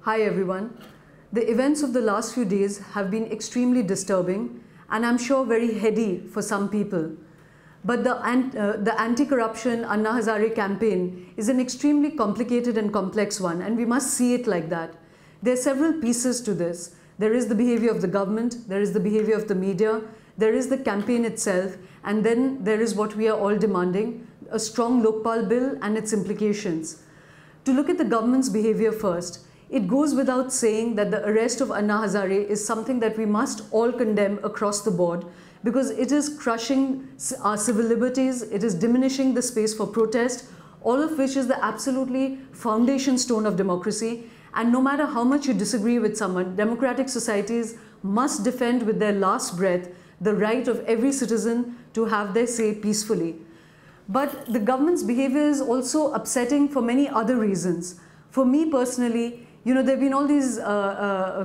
Hi everyone. The events of the last few days have been extremely disturbing and I'm sure very heady for some people. But the anti-corruption Anna Hazare campaign is an extremely complicated and complex one, and we must see it like that. There are several pieces to this. There is the behavior of the government, there is the behavior of the media, there is the campaign itself, and then there is what we are all demanding, a strong Lokpal bill and its implications. To look at the government's behavior first, it goes without saying that the arrest of Anna Hazare is something that we must all condemn across the board, because it is crushing our civil liberties, it is diminishing the space for protest, all of which is the absolutely foundation stone of democracy. And no matter how much you disagree with someone, democratic societies must defend with their last breath the right of every citizen to have their say peacefully. But the government's behavior is also upsetting for many other reasons. For me personally, there have been all these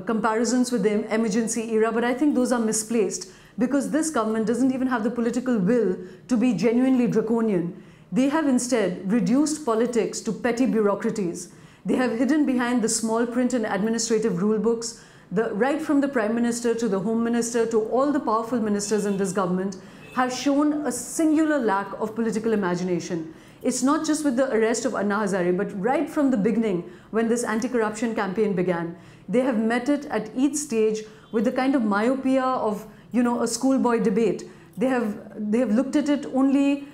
comparisons with the emergency era, but I think those are misplaced because this government doesn't even have the political will to be genuinely draconian. They have instead reduced politics to petty bureaucrities. They have hidden behind the small print and administrative rule books, right from the Prime Minister to the Home Minister to all the powerful ministers in this government have shown a singular lack of political imagination. It's not just with the arrest of Anna Hazare, but right from the beginning when this anti-corruption campaign began, they have met it at each stage with the kind of myopia of a schoolboy debate. They have looked at it only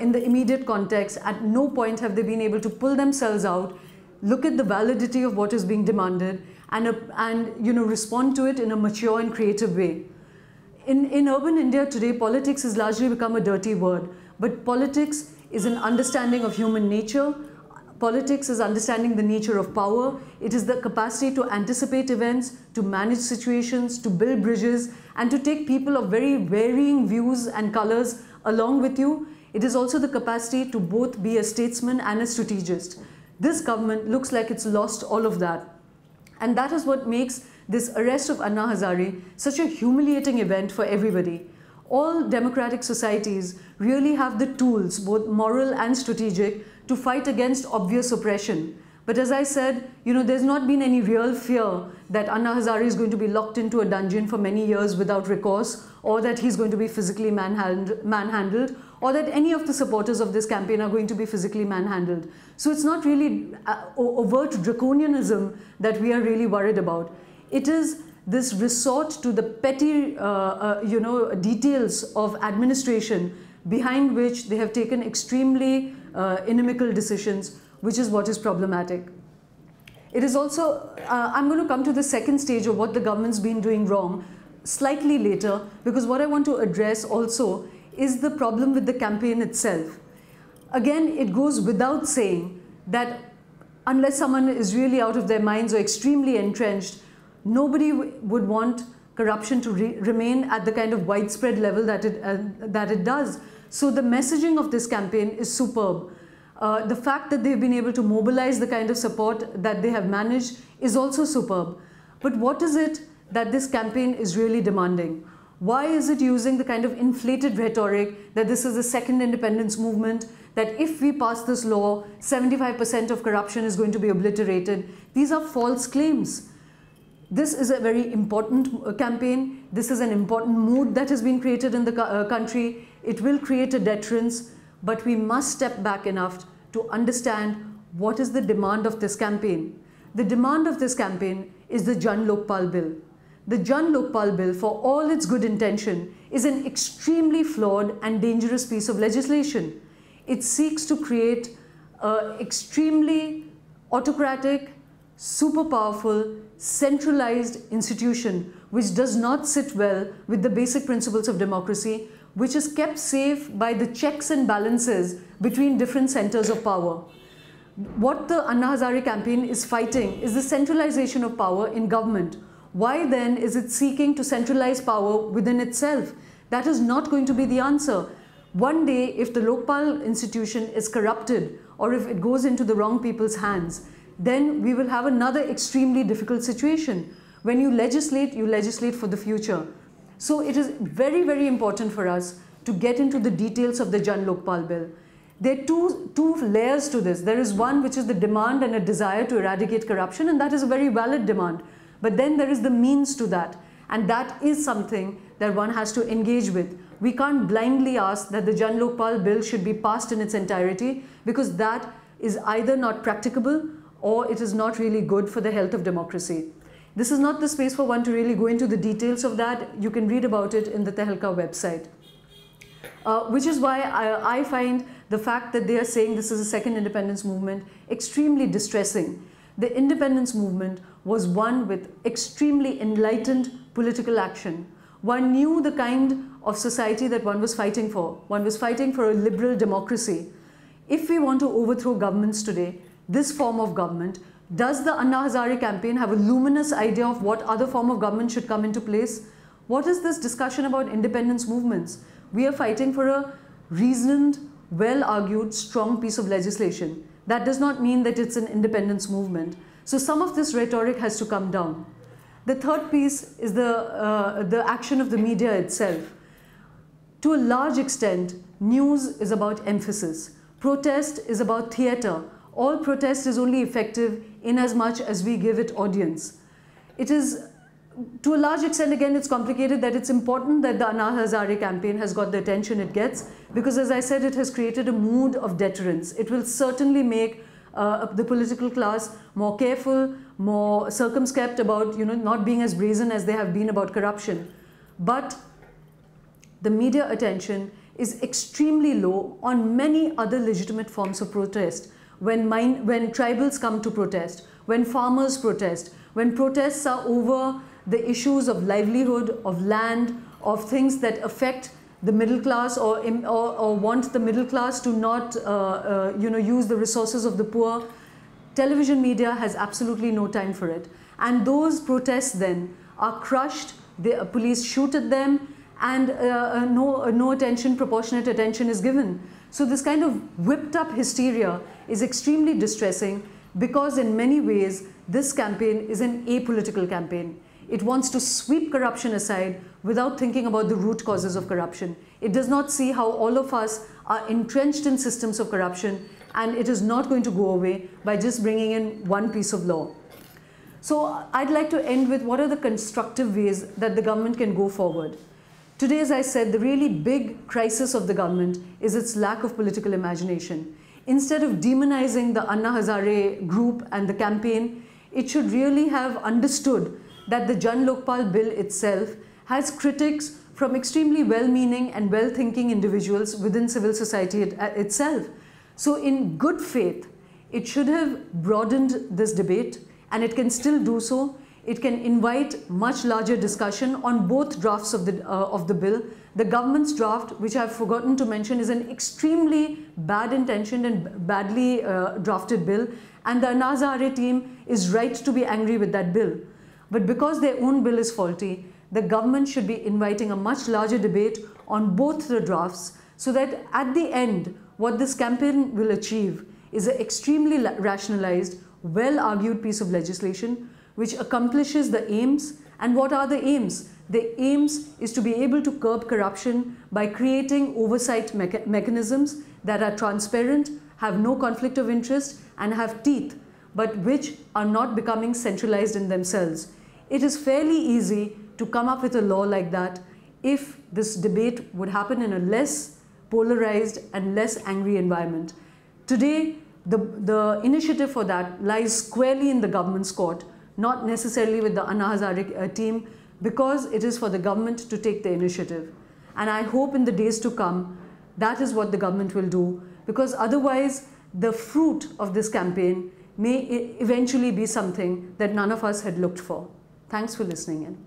in the immediate context. At no point have they been able to pull themselves out, look at the validity of what is being demanded, and respond to it in a mature and creative way. In urban India today, politics has largely become a dirty word, but politics is an understanding of human nature. Politics is understanding the nature of power. It is the capacity to anticipate events, to manage situations, to build bridges, and to take people of very varying views and colors along with you. It is also the capacity to both be a statesman and a strategist. This government looks like it's lost all of that. And that is what makes this arrest of Anna Hazare such a humiliating event for everybody. All democratic societies really have the tools, both moral and strategic, to fight against obvious oppression. But as I said, there's not been any real fear that Anna Hazare is going to be locked into a dungeon for many years without recourse, or that he's going to be physically manhandled, or that any of the supporters of this campaign are going to be physically manhandled. So it's not really overt draconianism that we are really worried about. It is this resort to the petty details of administration behind which they have taken extremely inimical decisions, which is what is problematic. It is also, I'm going to come to the second stage of what the government's been doing wrong slightly later, because what I want to address also is the problem with the campaign itself. Again, it goes without saying that unless someone is really out of their minds or extremely entrenched, nobody would want corruption to remain at the kind of widespread level that it does. So the messaging of this campaign is superb. The fact that they've been able to mobilize the kind of support that they have managed is also superb. But what is it that this campaign is really demanding? Why is it using the kind of inflated rhetoric that this is the second independence movement, that if we pass this law, 75% of corruption is going to be obliterated? These are false claims. This is a very important campaign. This is an important mood that has been created in the country. It will create a deterrence, but we must step back enough to understand what is the demand of this campaign. The demand of this campaign is the Jan Lokpal bill. The Jan Lokpal bill, for all its good intention, is an extremely flawed and dangerous piece of legislation. It seeks to create an extremely autocratic, super powerful, centralized institution which does not sit well with the basic principles of democracy, which is kept safe by the checks and balances between different centers of power. What the Anna Hazare campaign is fighting is the centralization of power in government. Why then is it seeking to centralize power within itself? That is not going to be the answer. One day, if the Lokpal institution is corrupted, or if it goes into the wrong people's hands, then we will have another extremely difficult situation. When you legislate for the future. So it is very, very important for us to get into the details of the Jan Lokpal bill. There are two layers to this. There is one which is the demand and a desire to eradicate corruption, and that is a very valid demand. But then there is the means to that, and that is something that one has to engage with. We can't blindly ask that the Jan Lokpal bill should be passed in its entirety, because that is either not practicable or it is not really good for the health of democracy. This is not the space for one to really go into the details of that. You can read about it in the Tehelka website. Which is why I find the fact that they are saying this is a second independence movement extremely distressing. The independence movement was one with extremely enlightened political action. One knew the kind of society that one was fighting for. One was fighting for a liberal democracy. If we want to overthrow governments today, this form of government, does the Anna Hazare campaign have a luminous idea of what other form of government should come into place? What is this discussion about independence movements? We are fighting for a reasoned, well-argued, strong piece of legislation. That does not mean that it's an independence movement. So some of this rhetoric has to come down. The third piece is the action of the media itself. To a large extent, news is about emphasis. Protest is about theatre. All protest is only effective in as much as we give it audience. It is, to a large extent, again, it's complicated, that it's important that the Anna Hazare campaign has got the attention it gets, because as I said, it has created a mood of deterrence. It will certainly make the political class more careful, more circumspect about not being as brazen as they have been about corruption. But the media attention is extremely low on many other legitimate forms of protest. When tribals come to protest, when farmers protest, when protests are over the issues of livelihood, of land, of things that affect the middle class or want the middle class to not use the resources of the poor, television media has absolutely no time for it. And those protests then are crushed, the police shoot at them, and no attention, proportionate attention is given. So this kind of whipped up hysteria is extremely distressing, because in many ways this campaign is an apolitical campaign. It wants to sweep corruption aside without thinking about the root causes of corruption. It does not see how all of us are entrenched in systems of corruption, and it is not going to go away by just bringing in one piece of law. So I'd like to end with what are the constructive ways that the government can go forward. Today, as I said, the really big crisis of the government is its lack of political imagination. Instead of demonizing the Anna Hazare group and the campaign, it should really have understood that the Jan Lokpal bill itself has critics from extremely well-meaning and well-thinking individuals within civil society itself. So in good faith, it should have broadened this debate, and it can still do so. It can invite much larger discussion on both drafts of the bill. The government's draft, which I've forgotten to mention, is an extremely bad-intentioned and badly drafted bill, and the Anna Hazare team is right to be angry with that bill. But because their own bill is faulty, the government should be inviting a much larger debate on both the drafts, so that at the end, what this campaign will achieve is an extremely rationalized, well-argued piece of legislation which accomplishes the aims. And what are the aims? The aims is to be able to curb corruption by creating oversight mechanisms that are transparent, have no conflict of interest, and have teeth, but which are not becoming centralized in themselves. It is fairly easy to come up with a law like that if this debate would happen in a less polarized and less angry environment. Today, the initiative for that lies squarely in the government's court, not necessarily with the Anna Hazare team, because it is for the government to take the initiative. And I hope in the days to come, that is what the government will do, because otherwise the fruit of this campaign may eventually be something that none of us had looked for. Thanks for listening in.